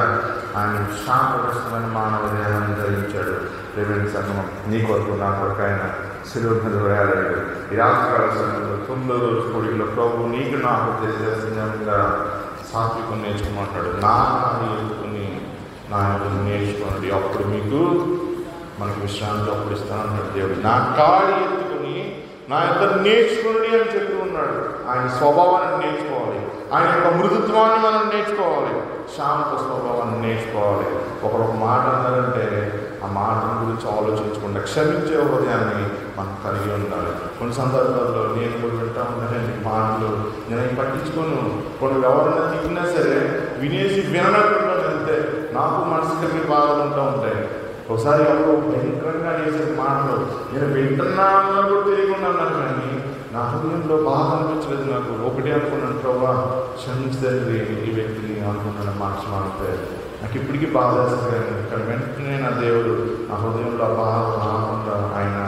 [SPEAKER 1] ఆయన శాంతపరుస్తున్న మానవ దేహాన్ని ధరించాడు. ప్రేమైన సంగమం, నీ కొరకు నా కొరకు ఆయన శిలువ మీద వేలాడు. ఈ రాత్రికాల సమయంలో 9వ రోజు కోడిలో ప్రభు నీకు నాకు తెలియజేస్తున్నగా సాత్వికం నేర్చుకోమంటాడు. నా ఎత్తుకుని నా నేర్చుకోండి, అప్పుడు మీకు మనకు విశ్రాంతి అప్పుడు ఇస్తానన్నాడు దేవుడు. నా కాడి ఎత్తుకుని నా యొక్క నేర్చుకోండి అని చెప్తూ ఉన్నాడు. ఆయన స్వభావాన్ని నేర్చుకోవాలి, ఆయన యొక్క మృదుత్వాన్ని మనం నేర్చుకోవాలి, శాంత స్వభావాన్ని నేర్చుకోవాలి. ఒకరొక మాట అన్నారంటే ఆ మాటల గురించి ఆలోచించకుండా క్షమించే హృదయాన్ని మనం కలిగి ఉండాలి. కొన్ని సందర్భాల్లో నేను కూడా వింటా ఉన్నానండి మాటలు, నేను పట్టించుకోను. కొన్ని ఎవరైనా తిట్టినా సరే వినేసి విననట్టుంటాను. అంతే, నాకు మనసు కలిగి బాధలు ఉంటూ ఉంటాయి. ఒకసారి ఎవరో భయంకరంగా చేసే మాటలు నేను వింటున్నాను కూడా తెలియకుండా అన్నాను, కానీ నా హృదయంలో బాధ అనిపించలేదు. నాకు ఒకటే అనుకున్నాను, ప్రభా క్షమించదండి ఈ వ్యక్తిని అనుకున్నాను. మార్చి మారితే నాకు ఇప్పటికీ బాధ వేస్తుంది. కానీ వెంటనే నా దేవుడు నా హృదయంలో బాధ రాకుండా ఆయన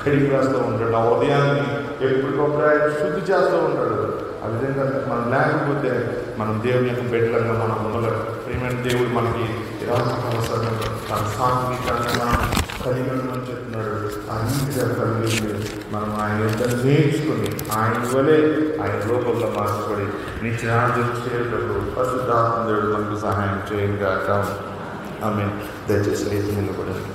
[SPEAKER 1] కడిగి వేస్తూ ఉంటాడు. ఆ హృదయాన్ని ఎప్పటికప్పుడు ఆయన శుద్ధి చేస్తూ ఉంటాడు. ఆ విధంగా మనం లేకపోతే మనం దేవుని యొక్క బిడ్డలంగా మనం ఉండలేం. ప్రియమైన దేవుడు మనకి తన సాంఘికంగా మనం కలిగి ఉండమని చెప్తున్నాడు. ఆ నీతిగా కలిగి మనం ఆయన ఇద్దరు నేర్చుకుని ఆయన వలే ఆయన లోపంలో మార్చబడి నీకు రాజ్యం చేయటప్పుడు పరిశుద్ధాత్మ దేవుడు మనకు సహాయం చేయను గాక. ఆమేన్. దయచేసి నిలబడండి.